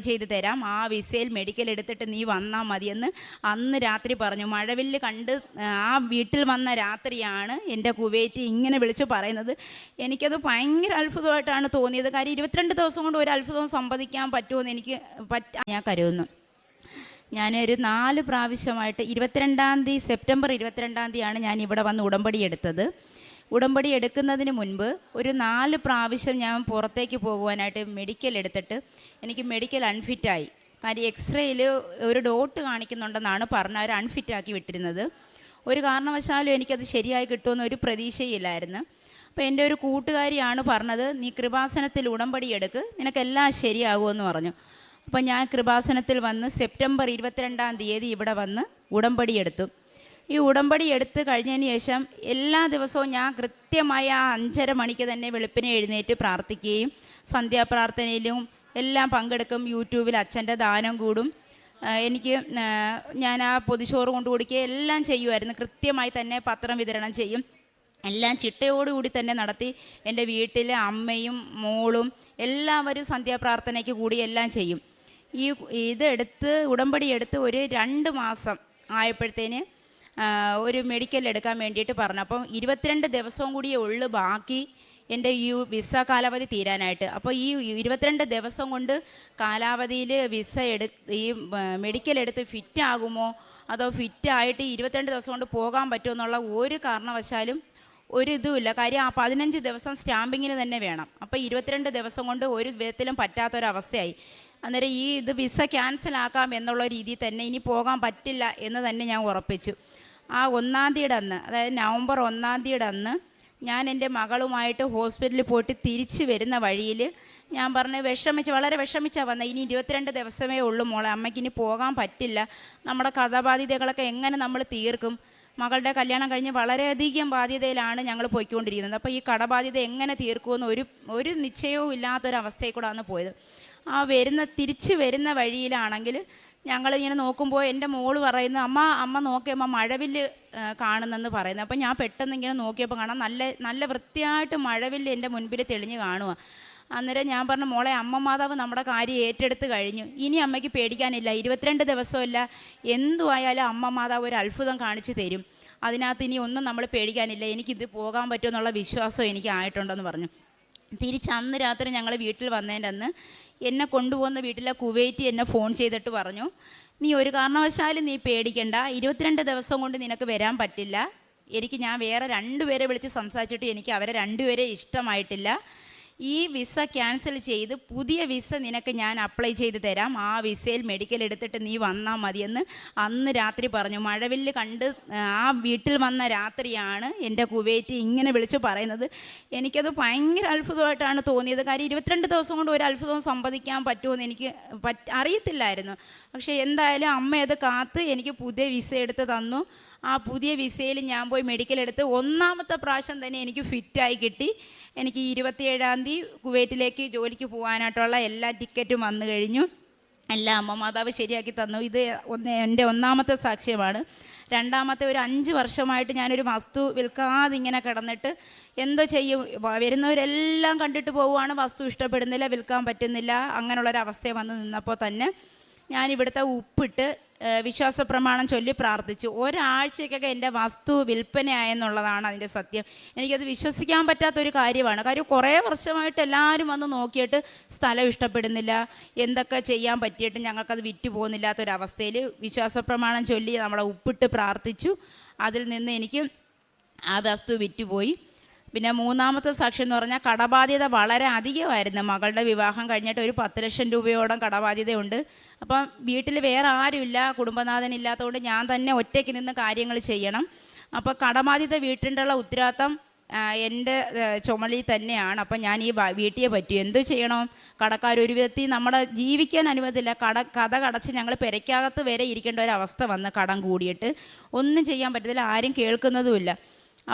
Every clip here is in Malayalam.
ചെയ്ത് തരാം, ആ വിസയിൽ മെഡിക്കൽ എടുത്തിട്ട് നീ വന്നാൽ മതിയെന്ന് അന്ന് രാത്രി പറഞ്ഞു. മഴവില്ല് കണ്ട് ആ വീട്ടിൽ വന്ന രാത്രിയാണ് എൻ്റെ കുവൈറ്റ് ഇങ്ങനെ വിളിച്ച് പറയുന്നത്. എനിക്കത് ഭയങ്കര അത്ഭുതമായിട്ടാണ് തോന്നിയത്. കാര്യം 22 ദിവസം കൊണ്ട് ഒരു അത്ഭുതം സംഭവിക്കാൻ പറ്റുമെന്ന് എനിക്ക് ഞാൻ കരുതുന്നു. ഞാനൊരു 4 പ്രാവശ്യമായിട്ട് സെപ്റ്റംബർ 22 ഞാൻ ഇവിടെ വന്ന് ഉടമ്പടി എടുത്തത്. ഉടമ്പടി എടുക്കുന്നതിന് മുൻപ് ഒരു 4 പ്രാവശ്യം ഞാൻ പുറത്തേക്ക് പോകുവാനായിട്ട് മെഡിക്കൽ എടുത്തിട്ട് എനിക്ക് മെഡിക്കൽ അൺഫിറ്റായി. കാര്യം എക്സ്റേയിൽ ഒരു ഡോട്ട് കാണിക്കുന്നുണ്ടെന്നാണ് പറഞ്ഞ അവർ അൺഫിറ്റാക്കി വിട്ടിരുന്നത്. ഒരു കാരണവശാലും എനിക്കത് ശരിയായി കിട്ടുമെന്ന് ഒരു പ്രതീക്ഷയില്ലായിരുന്നു. അപ്പോൾ എൻ്റെ ഒരു കൂട്ടുകാരിയാണ് പറഞ്ഞത്, നീ കൃപാസനത്തിൽ ഉടമ്പടി എടുക്ക്, നിനക്കെല്ലാം ശരിയാകുമെന്ന് പറഞ്ഞു. അപ്പോൾ ഞാൻ കൃപാസനത്തിൽ വന്ന് സെപ്റ്റംബർ 22 ഇവിടെ വന്ന് ഉടമ്പടി എടുത്തു. ഈ ഉടമ്പടി എടുത്ത് കഴിഞ്ഞതിന് ശേഷം എല്ലാ ദിവസവും ഞാൻ കൃത്യമായ 5:30 മണിക്ക് തന്നെ വെളുപ്പിനെ എഴുന്നേറ്റ് പ്രാർത്ഥിക്കുകയും സന്ധ്യാപ്രാർത്ഥനയിലും എല്ലാം പങ്കെടുക്കും. യൂട്യൂബിൽ അച്ഛൻ്റെ ദാനം കൂടും. ഞാൻ ആ പൊതിച്ചോറ് കൊണ്ട് കൊടുക്കുകയും എല്ലാം ചെയ്യുമായിരുന്നു. കൃത്യമായി തന്നെ പത്രം വിതരണം ചെയ്യും. എല്ലാം ചിട്ടയോടുകൂടി തന്നെ നടത്തി. എൻ്റെ വീട്ടിലെ അമ്മയും മോളും എല്ലാവരും സന്ധ്യാപ്രാർത്ഥനയ്ക്ക് കൂടി എല്ലാം ചെയ്യും. ഉടമ്പടി എടുത്ത് ഒരു 2 മാസം ആയപ്പോഴത്തേന് ഒരു മെഡിക്കൽ എടുക്കാൻ വേണ്ടിയിട്ട് പറഞ്ഞു. അപ്പം 22 ദിവസവും കൂടിയേ ഉള്ളു ബാക്കി എൻ്റെ ഈ വിസ കാലാവധി തീരാനായിട്ട്. അപ്പോൾ ഈ 22 ദിവസം കൊണ്ട് കാലാവധിയിൽ ഈ മെഡിക്കൽ എടുത്ത് ഫിറ്റാകുമോ അതോ ഫിറ്റായിട്ട് 22 ദിവസം കൊണ്ട് പോകാൻ പറ്റുമോ എന്നുള്ള ഒരു കാരണവശാലും ഒരിതുമില്ല. കാര്യം ആ 15 ദിവസം സ്റ്റാമ്പിങ്ങിന് തന്നെ വേണം. അപ്പോൾ 22 ദിവസം കൊണ്ട് ഒരു വിധത്തിലും പറ്റാത്തൊരവസ്ഥയായി. അന്നേരം ഇത് വിസ ക്യാൻസലാക്കാം എന്നുള്ള രീതിയിൽ തന്നെ ഇനി പോകാൻ പറ്റില്ല എന്ന് തന്നെ ഞാൻ ഉറപ്പിച്ചു. ആ 1-ാം തീയതി അന്ന്, അതായത് നവംബർ 1-ാം തീയതി അന്ന് ഞാൻ എൻ്റെ മകളുമായിട്ട് ഹോസ്പിറ്റലിൽ പോയിട്ട് തിരിച്ച് വരുന്ന വഴിയിൽ ഞാൻ പറഞ്ഞ് വളരെ വിഷമിച്ചാണ് വന്നത്. ഇനി 22 ദിവസമേ ഉള്ളൂ മോളെ, അമ്മയ്ക്ക് ഇനി പോകാൻ പറ്റില്ല. നമ്മുടെ കടബാധ്യതകളൊക്കെ എങ്ങനെ നമ്മൾ തീർക്കും? മകളുടെ കല്യാണം കഴിഞ്ഞ് വളരെയധികം ബാധ്യതയിലാണ് ഞങ്ങൾ പോയിക്കൊണ്ടിരിക്കുന്നത്. അപ്പോൾ ഈ കടബാധ്യത എങ്ങനെ തീർക്കുമെന്ന് ഒരു നിശ്ചയവും ഇല്ലാത്തൊരവസ്ഥയിൽ കൂടെയാണ് പോയത്. തിരിച്ച് വരുന്ന വഴിയിലാണെങ്കിൽ ഞങ്ങളിങ്ങനെ നോക്കുമ്പോൾ എൻ്റെ മോള് പറയുന്നത്, അമ്മ നോക്കിയമ്മ മഴവില്ല് കാണുന്നെന്ന് പറയുന്നത്. അപ്പോൾ ഞാൻ പെട്ടെന്ന് ഇങ്ങനെ നോക്കിയപ്പോൾ കാണാം നല്ല വൃത്തിയായിട്ട് മഴവില്ല് എൻ്റെ മുൻപിൽ തെളിഞ്ഞ് കാണുക. അന്നേരം ഞാൻ പറഞ്ഞു, മോളെ അമ്മ മാതാവ് നമ്മുടെ കാര്യം ഏറ്റെടുത്ത് കഴിഞ്ഞു, ഇനി അമ്മയ്ക്ക് പേടിക്കാനില്ല. 22 ദിവസമല്ല, എന്തുമായാലും അമ്മ മാതാവ് ഒരു അത്ഭുതം കാണിച്ച് തരും. അതിനകത്ത് ഇനി ഒന്നും നമ്മൾ പേടിക്കാനില്ല, എനിക്കിത് പോകാൻ പറ്റുമെന്നുള്ള വിശ്വാസം എനിക്ക് ആയിട്ടുണ്ടെന്ന് പറഞ്ഞു. അന്ന് രാത്രി ഞങ്ങൾ വീട്ടിൽ വന്നതിൻ്റെ അന്ന് എന്നെ കൊണ്ടുപോകുന്ന വീട്ടിലെ കുവൈറ്റ് എന്നെ ഫോൺ ചെയ്തിട്ട് പറഞ്ഞു, നീ ഒരു കാരണവശാലും നീ പേടിക്കണ്ട, 22 ദിവസം കൊണ്ട് നിനക്ക് വരാൻ പറ്റില്ല. ഞാൻ വേറെ 2 പേരെ വിളിച്ച് സംസാരിച്ചിട്ട് എനിക്ക് അവരെ 2 പേരെ ഇഷ്ടമായിട്ടില്ല. ഈ വിസ ക്യാൻസൽ ചെയ്ത് പുതിയ വിസ നിനക്ക് ഞാൻ അപ്ലൈ ചെയ്ത് തരാം, ആ വിസയിൽ മെഡിക്കൽ എടുത്തിട്ട് നീ വന്നാൽ മതിയെന്ന് അന്ന് രാത്രി പറഞ്ഞു. മഴവില്ല് കണ്ട് ആ വീട്ടിൽ വന്ന രാത്രിയാണ് എൻ്റെ കുവൈറ്റ് ഇങ്ങനെ വിളിച്ച് പറയുന്നത്. എനിക്കത് ഭയങ്കര അത്ഭുതമായിട്ടാണ് തോന്നിയത്. കാര്യം 22 ദിവസം കൊണ്ട് ഒരു അത്ഭുതം സംഭവിക്കാൻ പറ്റുമെന്ന് എനിക്ക് അറിയത്തില്ലായിരുന്നു. പക്ഷേ എന്തായാലും അമ്മ അത് കാത്ത് എനിക്ക് പുതിയ വിസ എടുത്ത് തന്നു. ആ പുതിയ വിസയിൽ ഞാൻ പോയി മെഡിക്കൽ എടുത്ത് 1-ാമത്തെ പ്രാവശ്യം തന്നെ എനിക്ക് ഫിറ്റായി കിട്ടി. എനിക്ക് 27-ാം തീയതി കുവൈറ്റിലേക്ക് ജോലിക്ക് പോകാനായിട്ടുള്ള എല്ലാ ടിക്കറ്റും വന്നു കഴിഞ്ഞു. എല്ലാം അമ്മ മാതാവ് ശരിയാക്കി തന്നു. ഇത് എൻ്റെ 1-ാമത്തെ സാക്ഷ്യമാണ്. 2-ാമത്തെ ഒരു 5 വർഷമായിട്ട് ഞാനൊരു വസ്തു വിൽക്കാതെ ഇങ്ങനെ കിടന്നിട്ട് എന്തോ ചെയ്യും, വരുന്നവരെല്ലാം കണ്ടിട്ട് പോവുകയാണ്, വസ്തു ഇഷ്ടപ്പെടുന്നില്ല, വിൽക്കാൻ പറ്റുന്നില്ല. അങ്ങനെയുള്ളൊരവസ്ഥ വന്ന് നിന്നപ്പോൾ തന്നെ ഞാനിവിടുത്തെ ഉപ്പിട്ട് വിശ്വാസ പ്രമാണം ചൊല്ലി പ്രാർത്ഥിച്ചു. ഒരാഴ്ചയ്ക്കൊക്കെ എൻ്റെ വസ്തു വിൽപ്പനയായെന്നുള്ളതാണ് അതിൻ്റെ സത്യം. എനിക്കത് വിശ്വസിക്കാൻ പറ്റാത്തൊരു കാര്യമാണ്. കാര്യം കുറേ വർഷമായിട്ട് എല്ലാവരും വന്ന് നോക്കിയിട്ട് സ്ഥലം ഇഷ്ടപ്പെടുന്നില്ല, എന്തൊക്കെ ചെയ്യാൻ പറ്റിയിട്ട് ഞങ്ങൾക്കത് വിറ്റ് പോകുന്നില്ലാത്തൊരവസ്ഥയിൽ വിശ്വാസ പ്രമാണം ചൊല്ലി നമ്മളെ ഉപ്പിട്ട് പ്രാർത്ഥിച്ചു. അതിൽ നിന്ന് എനിക്ക് ആ വസ്തു വിറ്റുപോയി. പിന്നെ 3-ാമത്തെ സാക്ഷ്യം എന്ന് പറഞ്ഞാൽ കടബാധ്യത വളരെ അധികമായിരുന്നു. മകളുടെ വിവാഹം കഴിഞ്ഞിട്ട് ഒരു 10 ലക്ഷം രൂപയോളം കടബാധ്യതയുണ്ട്. അപ്പം വീട്ടിൽ വേറെ ആരുമില്ല, കുടുംബനാഥനില്ലാത്തതുകൊണ്ട് ഞാൻ തന്നെ ഒറ്റയ്ക്ക് നിന്ന് കാര്യങ്ങൾ ചെയ്യണം. അപ്പോൾ കടബാധ്യത വീട്ടിലുള്ള ഉത്തരവാദിത്തം എൻ്റെ ചുമലിൽ തന്നെയാണ്. അപ്പം ഞാൻ ഈ വീട്ടിയെ പറ്റൂ, എന്തു ചെയ്യണം? കടക്കാരൊരു വിധത്തിൽ നമ്മുടെ ജീവിക്കാൻ അനുവദില്ല. കഥ കടച്ച് ഞങ്ങൾ പെരയ്ക്കകത്ത് വരെ ഇരിക്കേണ്ട ഒരവസ്ഥ വന്ന് കടം കൂടിയിട്ട് ഒന്നും ചെയ്യാൻ പറ്റത്തില്ല, ആരും കേൾക്കുന്നതുമില്ല.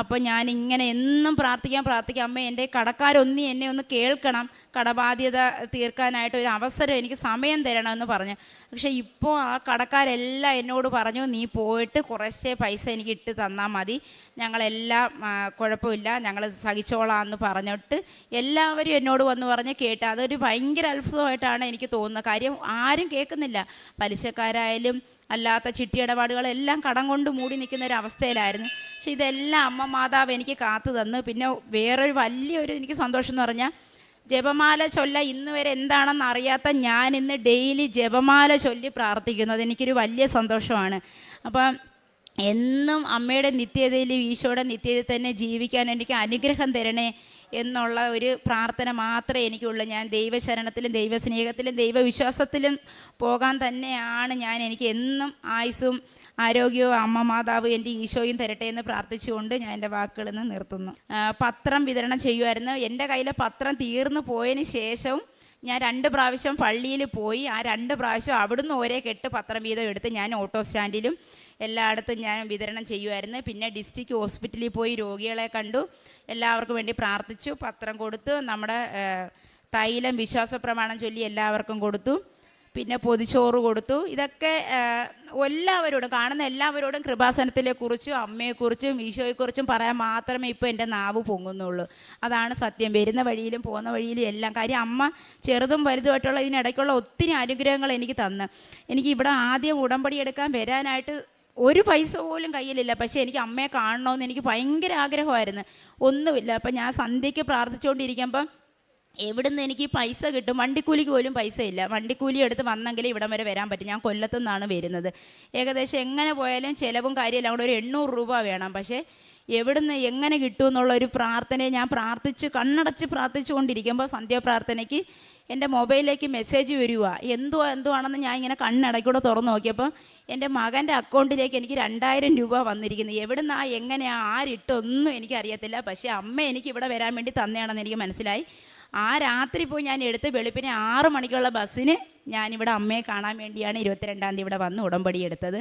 അപ്പോൾ ഞാനിങ്ങനെ എന്നും പ്രാർത്ഥിക്കാം, അമ്മ എൻ്റെ കടക്കാരൊന്നി എന്നെ ഒന്ന് കേൾക്കണം, കടബാധ്യത തീർക്കാനായിട്ട് ഒരു അവസരം എനിക്ക് സമയം തരണമെന്ന് പറഞ്ഞു. പക്ഷേ ഇപ്പോൾ ആ കടക്കാരെല്ലാം എന്നോട് പറഞ്ഞു, നീ പോയിട്ട് കുറച്ചേ പൈസ എനിക്ക് ഇട്ട് തന്നാൽ മതി, ഞങ്ങളെല്ലാം കുഴപ്പമില്ല, ഞങ്ങൾ സഹിച്ചോളാം എന്ന് പറഞ്ഞിട്ട് എല്ലാവരും എന്നോട് വന്ന് പറഞ്ഞ് കേട്ട്. അതൊരു ഭയങ്കര അത്ഭുതമായിട്ടാണ് എനിക്ക് തോന്നുന്നത്. കാര്യം ആരും കേൾക്കുന്നില്ല. പലിശക്കാരായാലും അല്ലാത്ത ചിട്ടിയിടപാടുകളെല്ലാം കടം കൊണ്ട് മൂടി നിൽക്കുന്ന ഒരു അവസ്ഥയിലായിരുന്നു. പക്ഷെ ഇതെല്ലാം അമ്മ മാതാവ് എനിക്ക് കാത്തു തന്ന്. പിന്നെ വേറൊരു വലിയൊരു എനിക്ക് സന്തോഷം എന്ന് പറഞ്ഞാൽ, ജപമാല ചൊല്ല ഇന്ന് വരെ എന്താണെന്ന് അറിയാത്ത ഞാൻ ഇന്ന് ഡെയിലി ജപമാല ചൊല്ലി പ്രാർത്ഥിക്കുന്നത് എനിക്കൊരു വലിയ സന്തോഷമാണ്. അപ്പം എന്നും അമ്മയുടെ നിത്യതയിലും ഈശോയുടെ നിത്യതയിൽ തന്നെ ജീവിക്കാൻ എനിക്ക് അനുഗ്രഹം തരണേ എന്നുള്ള ഒരു പ്രാർത്ഥന മാത്രമേ എനിക്കുള്ളൂ. ഞാൻ ദൈവശരണത്തിലും ദൈവസ്നേഹത്തിലും ദൈവവിശ്വാസത്തിലും പോകാൻ തന്നെയാണ് എനിക്ക് എന്നും ആയുസ്സും ആരോഗ്യവും അമ്മ മാതാവ് എൻ്റെ ഈശോയും തരട്ടെ എന്ന് പ്രാർത്ഥിച്ചുകൊണ്ട് ഞാൻ എൻ്റെ വാക്കുകളിൽ നിന്ന് നിർത്തുന്നു. പത്രം വിതരണം ചെയ്യുമായിരുന്നു. എൻ്റെ കയ്യിലെ പത്രം തീർന്നു പോയതിന് ശേഷവും ഞാൻ 2 പ്രാവശ്യം പള്ളിയിൽ പോയി. ആ 2 പ്രാവശ്യം അവിടുന്ന് ഒരേ കെട്ട് പത്രം വീതം എടുത്ത് ഞാൻ ഓട്ടോ സ്റ്റാൻഡിലും എല്ലായിടത്തും ഞാൻ വിതരണം ചെയ്യുമായിരുന്നു. പിന്നെ ഡിസ്ട്രിക്ട് ഹോസ്പിറ്റലിൽ പോയി രോഗികളെ കണ്ടു, എല്ലാവർക്കും വേണ്ടി പ്രാർത്ഥിച്ചു, പത്രം കൊടുത്തു, നമ്മുടെ തൈലം വിശ്വാസ പ്രമാണം ചൊല്ലി എല്ലാവർക്കും കൊടുത്തു, പിന്നെ പൊതിച്ചോറ് കൊടുത്തു. ഇതൊക്കെ എല്ലാവരോടും, കാണുന്ന എല്ലാവരോടും കൃപാസനത്തിനെക്കുറിച്ചും അമ്മയെക്കുറിച്ചും ഈശോയെക്കുറിച്ചും പറയാൻ മാത്രമേ ഇപ്പോൾ എൻ്റെ നാവ് പൊങ്ങുന്നുള്ളൂ. അതാണ് സത്യം. വരുന്ന വഴിയിലും പോകുന്ന വഴിയിലും എല്ലാം. കാര്യം അമ്മ ചെറുതും വലുതുമായിട്ടുള്ള ഇതിനിടയ്ക്കുള്ള ഒത്തിരി അനുഗ്രഹങ്ങൾ എനിക്ക് തന്ന്. എനിക്ക് ഇവിടെ ആദ്യം ഉടമ്പടി എടുക്കാൻ വരാനായിട്ട് ഒരു പൈസ പോലും കയ്യിലില്ല. പക്ഷേ എനിക്ക് അമ്മയെ കാണണമെന്ന് എനിക്ക് ഭയങ്കര ആഗ്രഹമായിരുന്നു. ഒന്നുമില്ല. അപ്പം ഞാൻ സന്ധ്യയ്ക്ക് പ്രാർത്ഥിച്ചുകൊണ്ടിരിക്കുമ്പം എവിടുന്ന് എനിക്ക് പൈസ കിട്ടും? വണ്ടിക്കൂലിക്ക് പോലും പൈസ ഇല്ല. വണ്ടിക്കൂലി എടുത്ത് വന്നെങ്കിൽ ഇവിടം വരെ വരാൻ പറ്റും. ഞാൻ കൊല്ലത്തു നിന്നാണ് വരുന്നത്. ഏകദേശം എങ്ങനെ പോയാലും ചിലവും കാര്യമെല്ലാം കൂടെ ഒരു 800 രൂപ വേണം. പക്ഷേ എവിടുന്ന് എങ്ങനെ കിട്ടുമെന്നുള്ളൊരു പ്രാർത്ഥനയെ ഞാൻ കണ്ണടച്ച് പ്രാർത്ഥിച്ചു കൊണ്ടിരിക്കുമ്പോൾ സന്ധ്യാപ്രാർത്ഥനയ്ക്ക് എൻ്റെ മൊബൈലിലേക്ക് മെസ്സേജ് വരിക. എന്തുവാണെന്ന് ഞാൻ ഇങ്ങനെ കണ്ണടയ്ക്കൂടെ തുറന്ന് നോക്കിയപ്പോൾ എൻ്റെ മകൻ്റെ അക്കൗണ്ടിലേക്ക് എനിക്ക് 2000 രൂപ വന്നിരിക്കുന്നു. എവിടുന്നാ എങ്ങനെയാണ് ആരിട്ടൊന്നും എനിക്കറിയത്തില്ല. പക്ഷേ അമ്മ എനിക്ക് ഇവിടെ വരാൻ വേണ്ടി തന്നെയാണെന്ന് എനിക്ക് മനസ്സിലായി. ആ രാത്രി പോയി ഞാൻ എടുത്ത് വെളുപ്പിനെ 6 മണിക്കുള്ള ബസ്സിന് ഞാനിവിടെ അമ്മയെ കാണാൻ വേണ്ടിയാണ് 22-ാം തീയതി ഇവിടെ വന്ന് ഉടമ്പടി എടുത്തത്.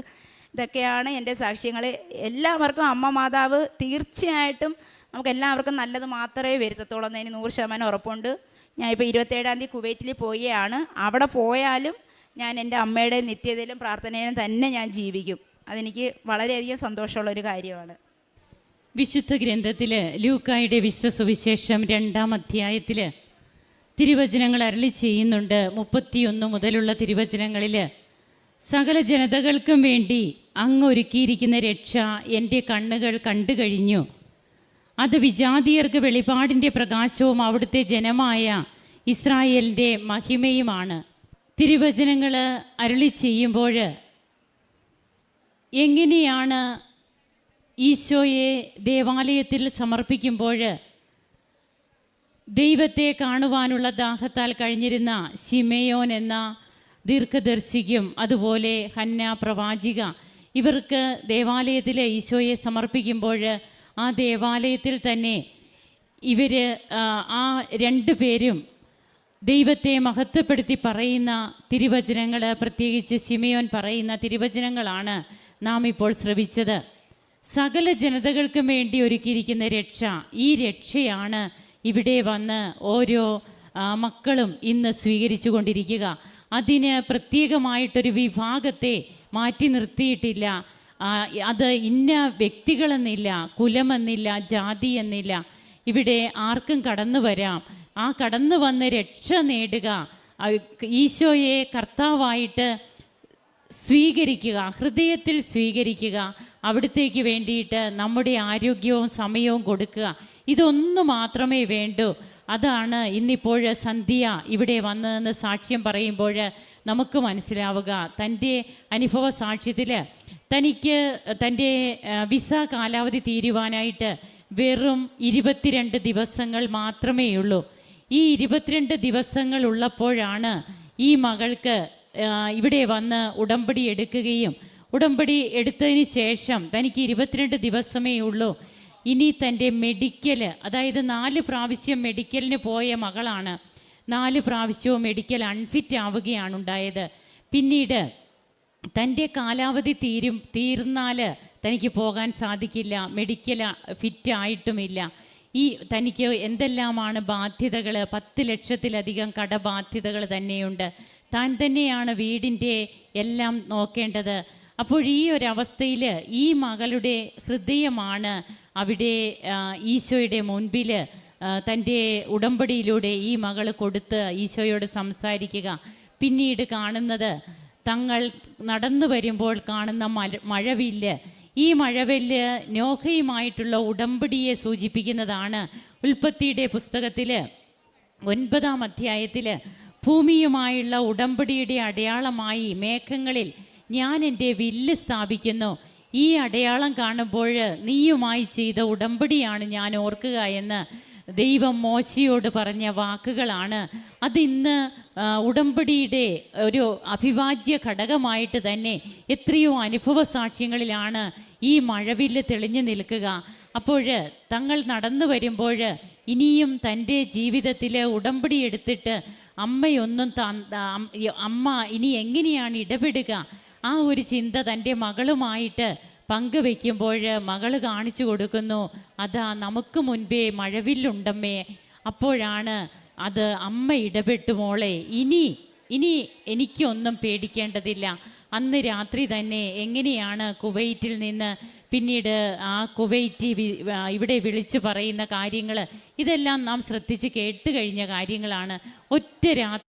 ഇതൊക്കെയാണ് എൻ്റെ സാക്ഷ്യങ്ങൾ. എല്ലാവർക്കും അമ്മ മാതാവ് തീർച്ചയായിട്ടും നമുക്കെല്ലാവർക്കും നല്ലത് മാത്രമേ വരുത്തത്തുള്ളൂ എന്നതിന് 100% ഉറപ്പുണ്ട്. ഞാനിപ്പോൾ 27-ാം തീയതി കുവൈറ്റിൽ പോവുകയാണ്. അവിടെ പോയാലും ഞാൻ എൻ്റെ അമ്മയുടെ നിത്യതയിലും പ്രാർത്ഥനയിലും തന്നെ ഞാൻ ജീവിക്കും. അതെനിക്ക് വളരെയധികം സന്തോഷമുള്ളൊരു കാര്യമാണ്. വിശുദ്ധ ഗ്രന്ഥത്തിൽ ലൂക്കായുടെ വിശുദ്ധ സുവിശേഷം 2-ാം അധ്യായത്തിൽ തിരുവചനങ്ങൾ അരുളി ചെയ്യുന്നുണ്ട്. 31 മുതലുള്ള തിരുവചനങ്ങളിൽ, സകല ജനതകൾക്കും വേണ്ടി അങ്ങ് ഒരുക്കിയിരിക്കുന്ന രക്ഷ എൻ്റെ കണ്ണുകൾ കണ്ടു കഴിഞ്ഞു. അത് വിജാതീയർക്ക് വെളിപാടിൻ്റെ പ്രകാശവും അവിടുത്തെ ജനമായ ഇസ്രായേലിൻ്റെ മഹിമയുമാണ്. തിരുവചനങ്ങൾ അരുളി ചെയ്യുമ്പോൾ എങ്ങനെയാണ് ഈശോയെ ദേവാലയത്തിൽ സമർപ്പിക്കുമ്പോൾ ദൈവത്തെ കാണുവാനുള്ള ദാഹത്താൽ കഴിഞ്ഞിരുന്ന ശിമയോൻ എന്ന ദീർഘദർശിക്കും അതുപോലെ ഹന്ന പ്രവാചിക, ഇവർക്ക് ദേവാലയത്തിൽ ഈശോയെ സമർപ്പിക്കുമ്പോൾ ആ ദേവാലയത്തിൽ തന്നെ ഇവർ ആ 2 പേരും ദൈവത്തെ മഹത്വപ്പെടുത്തി പറയുന്ന തിരുവചനങ്ങൾ, പ്രത്യേകിച്ച് ശിമയോൻ പറയുന്ന തിരുവചനങ്ങളാണ് നാം ഇപ്പോൾ ശ്രവിച്ചത്. സകല ജനതകൾക്കും വേണ്ടി ഒരുക്കിയിരിക്കുന്ന രക്ഷ, ഈ രക്ഷയാണ് ഇവിടെ വന്ന് ഓരോ മക്കളും ഇന്ന് സ്വീകരിച്ചു കൊണ്ടിരിക്കുക. അതിന് പ്രത്യേകമായിട്ടൊരു വിഭാഗത്തെ മാറ്റി നിർത്തിയിട്ടില്ല. അത് ഇന്ന വ്യക്തികളെന്നില്ല, കുലമെന്നില്ല, ജാതി എന്നില്ല. ഇവിടെ ആർക്കും കടന്നു വരാം. ആ കടന്നു വന്ന് രക്ഷ നേടുക, ഈശോയെ കർത്താവായിട്ട് സ്വീകരിക്കുക, ഹൃദയത്തിൽ സ്വീകരിക്കുക, അവിടത്തേക്ക് വേണ്ടിയിട്ട് നമ്മുടെ ആരോഗ്യവും സമയവും കൊടുക്കുക. ഇതൊന്നു മാത്രമേ വേണ്ടൂ. അതാണ് ഇന്നിപ്പോൾ സന്ധ്യ ഇവിടെ വന്നതെന്ന് സാക്ഷ്യം പറയുമ്പോൾ നമുക്ക് മനസ്സിലാവുക. തൻ്റെ അനുഭവ സാക്ഷ്യത്തിൽ തനിക്ക് തൻ്റെ വിസ കാലാവധി തീരുവാനായിട്ട് വെറും 22 ദിവസങ്ങൾ മാത്രമേ ഉള്ളൂ. ഈ 22 ദിവസങ്ങൾ ഉള്ളപ്പോഴാണ് ഈ മകൾക്ക് ഇവിടെ വന്ന് ഉടമ്പടി എടുക്കുകയും ഉടമ്പടി എടുത്തതിന് ശേഷം തനിക്ക് 22 ദിവസമേ ഉള്ളൂ. ഇനി തൻ്റെ മെഡിക്കൽ, അതായത് 4 പ്രാവശ്യം മെഡിക്കലിന് പോയ മകളാണ്. 4 പ്രാവശ്യവും മെഡിക്കൽ അൺഫിറ്റ് ആവുകയാണ് ഉണ്ടായത്. പിന്നീട് തൻ്റെ കാലാവധി തീർന്നാൽ തനിക്ക് പോകാൻ സാധിക്കില്ല, മെഡിക്കൽ ഫിറ്റ് ആയിട്ടുമില്ല. ഈ തനിക്ക് എന്തെല്ലാമാണ് ബാധ്യതകൾ, 10 ലക്ഷത്തിലധികം കടബാധ്യതകൾ തന്നെയുണ്ട്. താൻ തന്നെയാണ് വീടിൻ്റെ എല്ലാം നോക്കേണ്ടത്. അപ്പോൾ ഈ ഒരവസ്ഥയിൽ ഈ മകളുടെ ഹൃദയമാണ് അവിടെ ഈശോയുടെ മുൻപിൽ തൻ്റെ ഉടമ്പടിയിലൂടെ ഈ മകൾ കൊടുത്ത് ഈശോയോട് സംസാരിക്കുക. പിന്നീട് കാണുന്നത് തങ്ങൾ നടന്നു വരുമ്പോൾ കാണുന്ന മഴവില്ല്. ഈ മഴവില്ല് നോഹയുമായിട്ടുള്ള ഉടമ്പടിയെ സൂചിപ്പിക്കുന്നതാണ്. ഉൽപ്പത്തിയുടെ പുസ്തകത്തിൽ 9-ാം അധ്യായത്തിൽ ഭൂമിയുമായുള്ള ഉടമ്പടിയുടെ അടയാളമായി മേഘങ്ങളിൽ ഞാൻ എൻ്റെ വില്ല് സ്ഥാപിക്കുന്നു. ഈ അടയാളം കാണുമ്പോൾ നീയുമായി ചെയ്ത ഉടമ്പടിയാണ് ഞാൻ ഓർക്കുക എന്ന് ദൈവം മോശയോട് പറഞ്ഞ വാക്കുകളാണ്. അതിന്ന് ഉടമ്പടിയുടെ ഒരു അവിഭാജ്യ ഘടകമായിട്ട് തന്നെ എത്രയോ അനുഭവ സാക്ഷ്യങ്ങളിലാണ് ഈ മഴവില്ല് തെളിഞ്ഞു നിൽക്കുക. അപ്പോൾ തങ്ങൾ നടന്നു വരുമ്പോൾ ഇനിയും തൻ്റെ ജീവിതത്തിൽ ഉടമ്പടി എടുത്തിട്ട് അമ്മയൊന്നും അമ്മ ഇനി എങ്ങനെയാണ് ഇടപെടുക, ആ ഒരു ചിന്ത തൻ്റെ മകളുമായിട്ട് പങ്കുവെക്കുമ്പോൾ മകൾ കാണിച്ചു കൊടുക്കുന്നു, അതാ നമുക്ക് മുൻപേ മഴവില്ലുണ്ടമ്മേ. അപ്പോഴാണ് അത് അമ്മ ഇടപെട്ടു, മോളെ ഇനി എനിക്കൊന്നും പേടിക്കേണ്ടതില്ല. അന്ന് രാത്രി തന്നെ എങ്ങനെയാണ് കുവൈറ്റിൽ നിന്ന് പിന്നീട് ആ കുവൈറ്റി ഇവിടെ വിളിച്ചു പറയുന്ന കാര്യങ്ങൾ, ഇതെല്ലാം നാം ശ്രദ്ധിച്ച് കേട്ട് കഴിഞ്ഞ കാര്യങ്ങളാണ്. ഒറ്റ രാത്രി